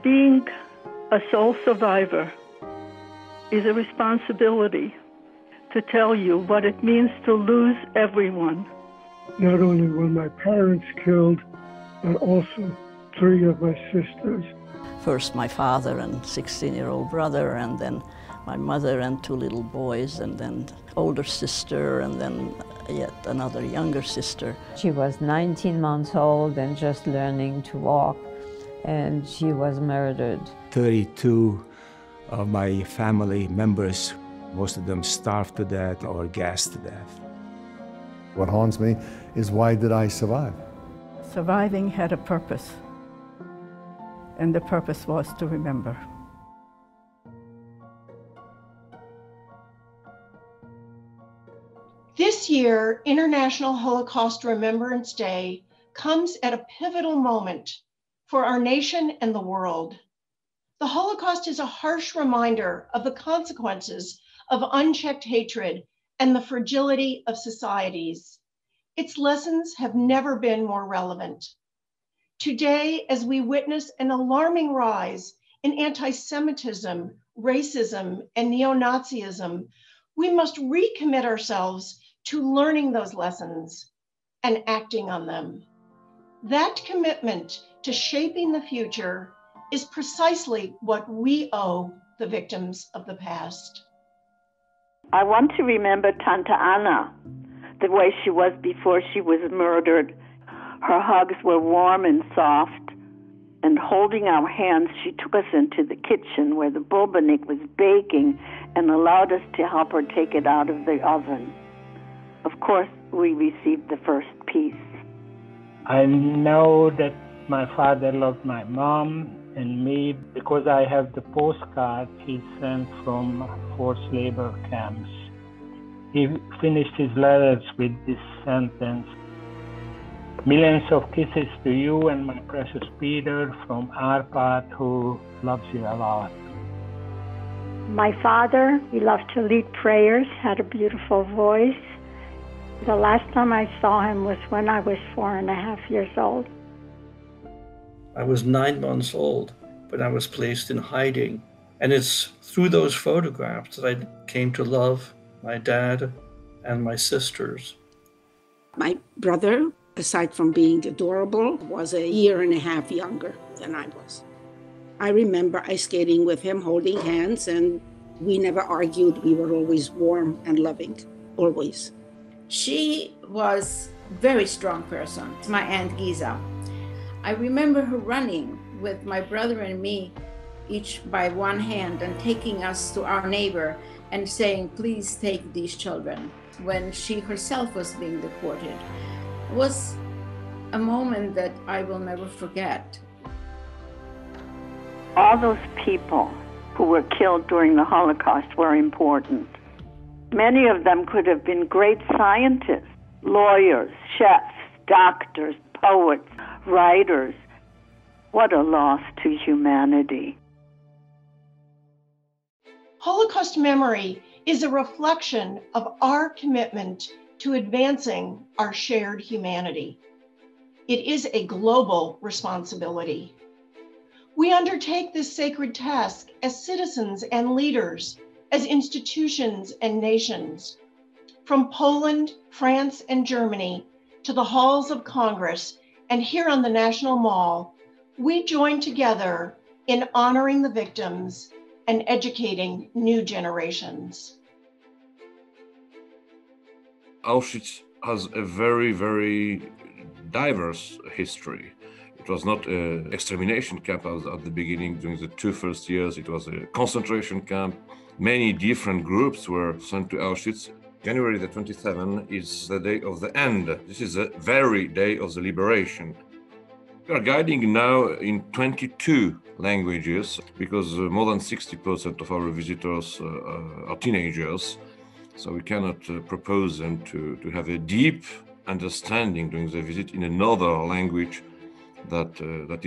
being a sole survivor is a responsibility to tell you what it means to lose everyone. Not only were my parents killed, but also 3 of my sisters. First my father and 16-year-old brother, and then my mother and 2 little boys, and then older sister, and then yet another younger sister. She was 19 months old and just learning to walk, and she was murdered. 32 of my family members, most of them starved to death or gassed to death. What haunts me is, why did I survive? Surviving had a purpose, and the purpose was to remember. This year, International Holocaust Remembrance Day comes at a pivotal moment for our nation and the world. The Holocaust is a harsh reminder of the consequences of unchecked hatred and the fragility of societies. Its lessons have never been more relevant. Today, as we witness an alarming rise in anti-Semitism, racism, and neo-Nazism, we must recommit ourselves to learning those lessons and acting on them. That commitment to shaping the future is precisely what we owe the victims of the past. I want to remember Tante Anna, the way she was before she was murdered. Her hugs were warm and soft, and holding our hands, she took us into the kitchen where the bulbanik was baking and allowed us to help her take it out of the oven. Of course, we received the first piece. I know that my father loved my mom and me because I have the postcard he sent from forced labor camps. He finished his letters with this sentence: "Millions of kisses to you and my precious Peter from Arpad, who loves you a lot." My father, he loved to lead prayers, had a beautiful voice. The last time I saw him was when I was 4.5 years old. I was 9 months old when I was placed in hiding. And it's through those photographs that I came to love my dad and my sisters. My brother, aside from being adorable, was 1.5 years younger than I was. I remember ice skating with him, holding hands, and we never argued. We were always warm and loving, always. She was a very strong person, my Aunt Giza. I remember her running with my brother and me, each by one hand, and taking us to our neighbor and saying, "Please take these children," when she herself was being deported. It was a moment that I will never forget. All those people who were killed during the Holocaust were important. Many of them could have been great scientists, lawyers, chefs, doctors, poets, writers. What a loss to humanity. Holocaust memory is a reflection of our commitment to advancing our shared humanity. It is a global responsibility. We undertake this sacred task as citizens and leaders, as institutions and nations. From Poland, France, and Germany to the halls of Congress and here on the National Mall, we join together in honoring the victims and educating new generations. Auschwitz has a very, very diverse history. It was not an extermination camp as at the beginning. During the 2 first years, it was a concentration camp. Many different groups were sent to Auschwitz. January the 27th is the day of the end. This is the very day of the liberation. We are guiding now in 22 languages because more than 60% of our visitors are teenagers. So we cannot propose them to have a deep understanding during the visit in another language that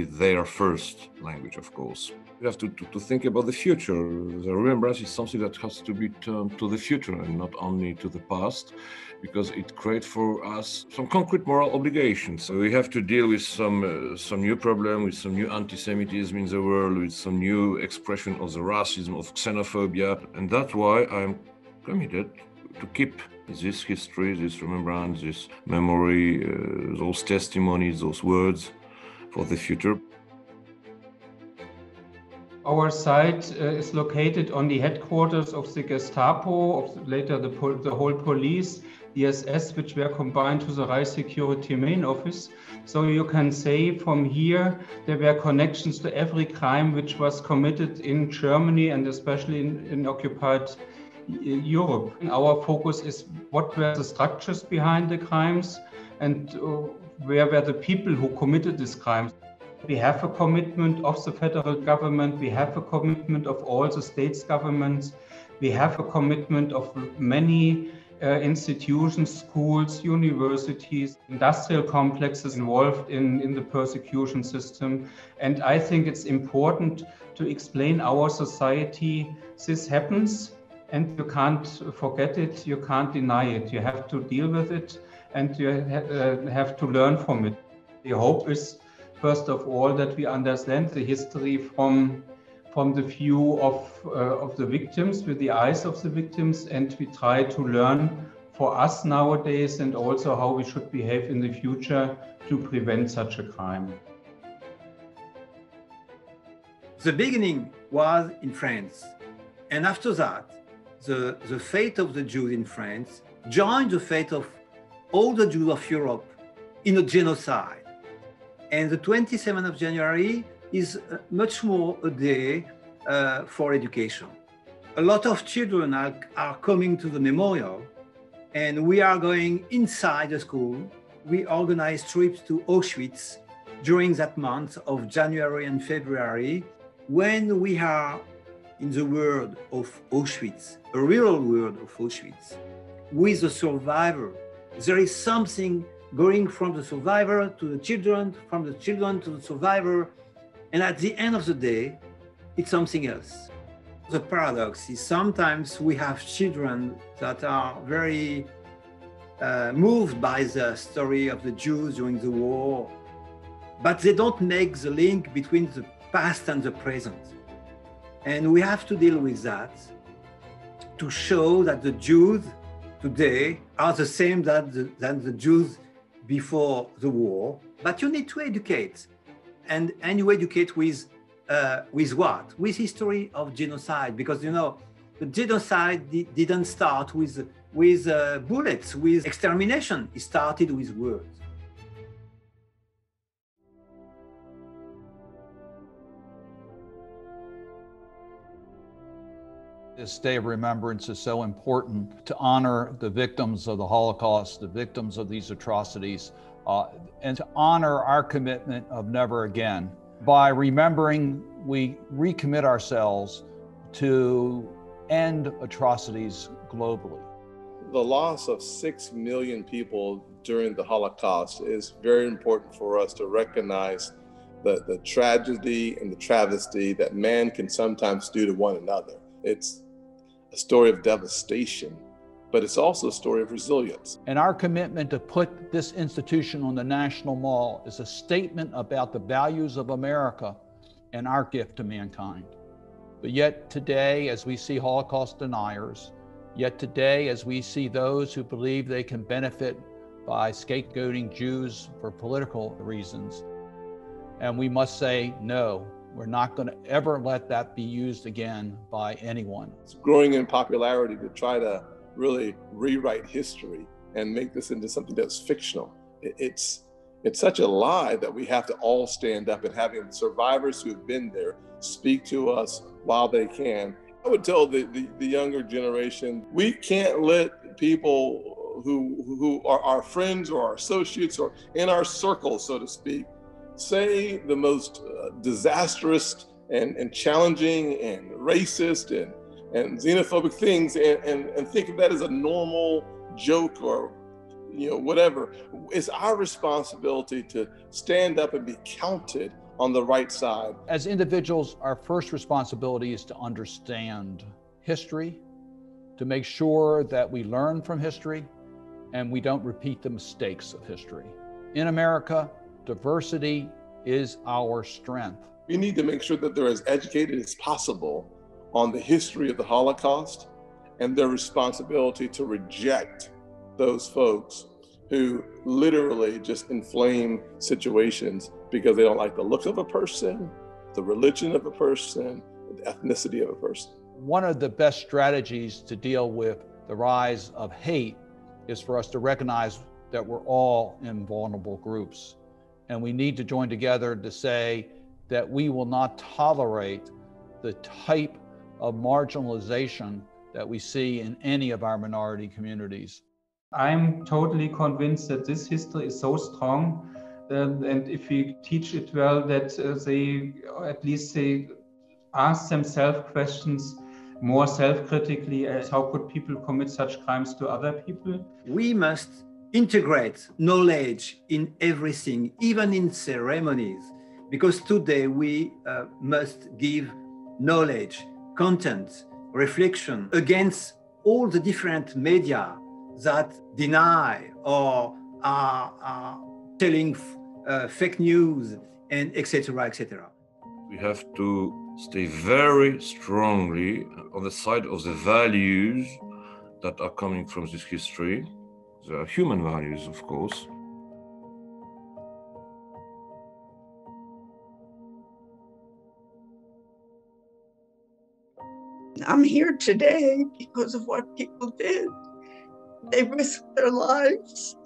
is their first language, of course. We have to think about the future. The remembrance is something that has to be turned to the future and not only to the past, because it creates for us some concrete moral obligations. So we have to deal with some new problem, with some new anti-Semitism in the world, with some new expression of the racism, of xenophobia. And that's why I'm committed to keep this history, this remembrance, this memory, those testimonies, those words for the future. Our site is located on the headquarters of the Gestapo, of later the whole police, the SS, which were combined to the Reichssecurity main office. So you can say from here there were connections to every crime which was committed in Germany and especially in occupied Europe. Our focus is what were the structures behind the crimes and where were the people who committed these crimes. We have a commitment of the federal government, we have a commitment of all the states' governments, we have a commitment of many institutions, schools, universities, industrial complexes involved in the persecution system. And I think it's important to explain our society, this happens and you can't forget it, you can't deny it, you have to deal with it and you have to learn from it. The hope is, first of all, that we understand the history from the view of the victims, with the eyes of the victims, and we try to learn for us nowadays and also how we should behave in the future to prevent such a crime. The beginning was in France, and after that, the fate of the Jews in France joined the fate of all the Jews of Europe in a genocide. And the 27th of January is much more a day for education. A lot of children are coming to the memorial, and we are going inside the school. We organize trips to Auschwitz during that month of January and February, when we are in the world of Auschwitz, a real world of Auschwitz, with the survivor. There is something going from the survivor to the children, from the children to the survivor. And at the end of the day, it's something else. The paradox is sometimes we have children that are very moved by the story of the Jews during the war, but they don't make the link between the past and the present. And we have to deal with that to show that the Jews today are the same than the Jews before the war, but you need to educate, and you educate with what? With history of genocide, because you know the genocide didn't start with bullets, with extermination. It started with words. This Day of Remembrance is so important to honor the victims of the Holocaust, the victims of these atrocities, and to honor our commitment of never again. By remembering, we recommit ourselves to end atrocities globally. The loss of 6 million people during the Holocaust is very important for us to recognize the tragedy and the travesty that man can sometimes do to one another. It's a story of devastation, but it's also a story of resilience. And our commitment to put this institution on the National Mall is a statement about the values of America and our gift to mankind. But yet today, as we see Holocaust deniers, yet today, as we see those who believe they can benefit by scapegoating Jews for political reasons, and we must say, no, we're not going to ever let that be used again by anyone. It's growing in popularity to try to really rewrite history and make this into something that's fictional. It's such a lie that we have to all stand up and having survivors who've been there speak to us while they can. I would tell the younger generation, we can't let people who are our friends or our associates or in our circle, so to speak, say the most disastrous and challenging and racist and xenophobic things and think of that as a normal joke or whatever. It's our responsibility to stand up and be counted on the right side. As individuals, our first responsibility is to understand history, to make sure that we learn from history and we don't repeat the mistakes of history. In America, diversity is our strength. We need to make sure that they're as educated as possible on the history of the Holocaust and their responsibility to reject those folks who literally just inflame situations because they don't like the look of a person, the religion of a person, the ethnicity of a person. One of the best strategies to deal with the rise of hate is for us to recognize that we're all in vulnerable groups. And we need to join together to say that we will not tolerate the type of marginalization that we see in any of our minority communities. I'm totally convinced that this history is so strong, and if we teach it well, that they ask themselves questions more self-critically as how could people commit such crimes to other people. We must integrate knowledge in everything, even in ceremonies, because today we must give knowledge, content, reflection against all the different media that deny or are telling fake news, and etc., etc. We have to stay very strongly on the side of the values that are coming from this history. They are human values, of course. I'm here today because of what people did. They risked their lives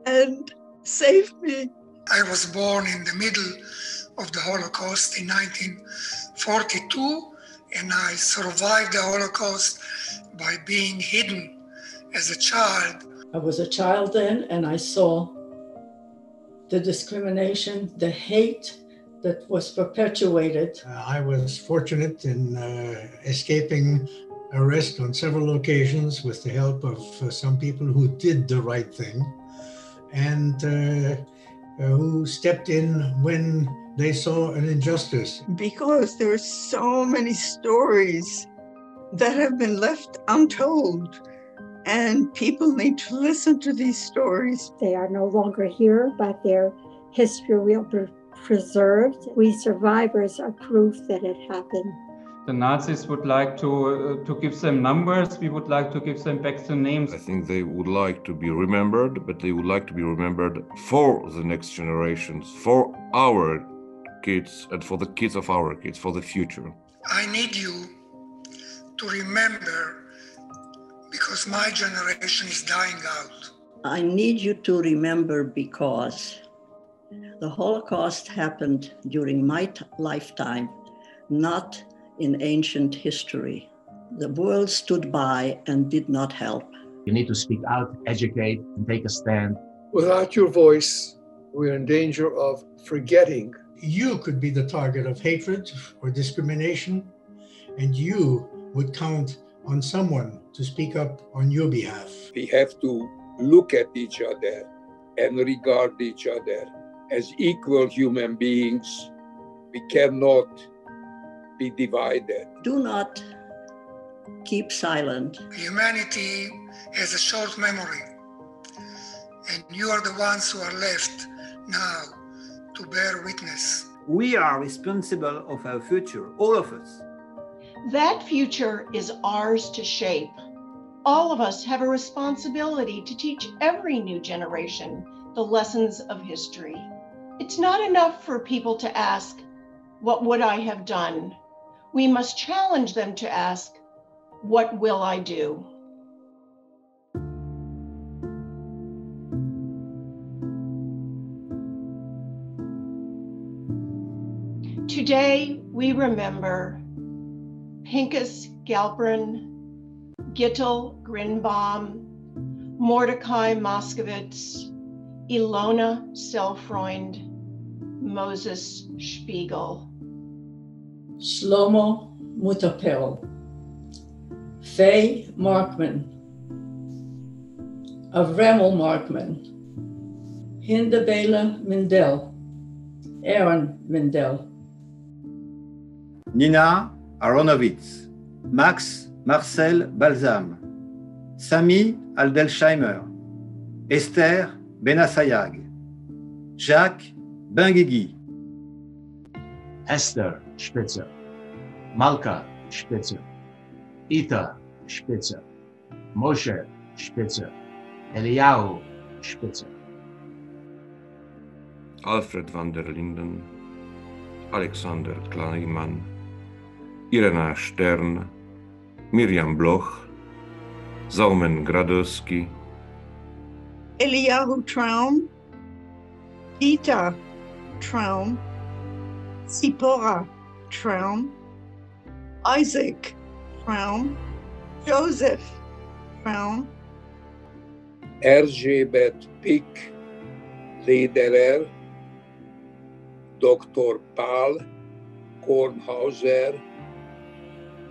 and saved me. I was born in the middle of the Holocaust in 1942, and I survived the Holocaust by being hidden as a child. I was a child then, and I saw the discrimination, the hate that was perpetuated. I was fortunate in escaping arrest on several occasions with the help of some people who did the right thing and who stepped in when they saw an injustice. Because there are so many stories that have been left untold, and people need to listen to these stories. They are no longer here, but their history will be preserved. We survivors are proof that it happened. The Nazis would like to give them numbers. We would like to give them back the names. I think they would like to be remembered, but they would like to be remembered for the next generations, for our kids and for the kids of our kids, for the future. I need you to remember because my generation is dying out. I need you to remember because the Holocaust happened during my lifetime, not in ancient history. The world stood by and did not help. You need to speak out, educate, and take a stand. Without your voice, we're in danger of forgetting. You could be the target of hatred or discrimination, and you would count on someone to speak up on your behalf. We have to look at each other and regard each other as equal human beings. We cannot be divided. Do not keep silent. Humanity has a short memory, and you are the ones who are left now to bear witness. We are responsible of our future, all of us. That future is ours to shape. All of us have a responsibility to teach every new generation the lessons of history. It's not enough for people to ask, "What would I have done?" We must challenge them to ask, "What will I do?" Today, we remember Pinchas Galperin, Gittel Grinbaum, Mordechai Moszkowicz, Ilona Selfreund, Moses Spiegel. Shlomo Mutapel, Faye Markman, Avremel Markman, Hindebele Mindel, Aaron Wendell, Nina Aronovitz, Max Marcel Balsam, Sami Adelsheimer, Esther Benassayag, Jacques Benguigui, Esther Spitzer, Malka Spitzer, Eta Spitzer, Moshe Spitzer, Eliyahu Spitzer, Alfred van der Linden, Alexander Kleiman, Irena Stern, Miriam Bloch, Zalman Gradowski, Eliyahu Traum, Eta Traum, Tzipora Traum, Isaac Traum, Joseph Traum, Erzsébet Pick Lederer, Dr. Paula Kornhauser,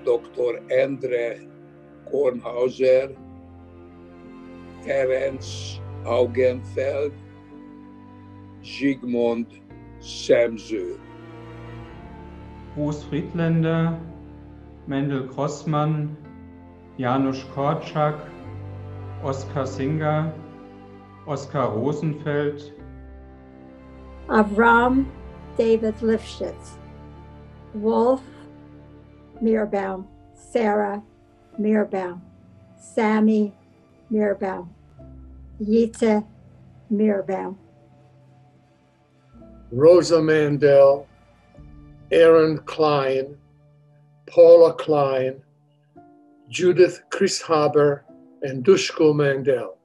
Dr. Endre Kornhauser, Ferenc Augenfeld, Zsigmond Szemző. Bruce Friedländer, Mendel Grossmann, Janusz Korczak, Oskar Singer, Oskar Rosenfeld, Avram David Lifshitz, Wolf Meerbaum, Sara Meerbaum, Sami Meerbaum, Eta Meerbaum, Rosa Mandel, Aaron Klein, Paula Klein, Judith Christhaber, and Dushko Mandel.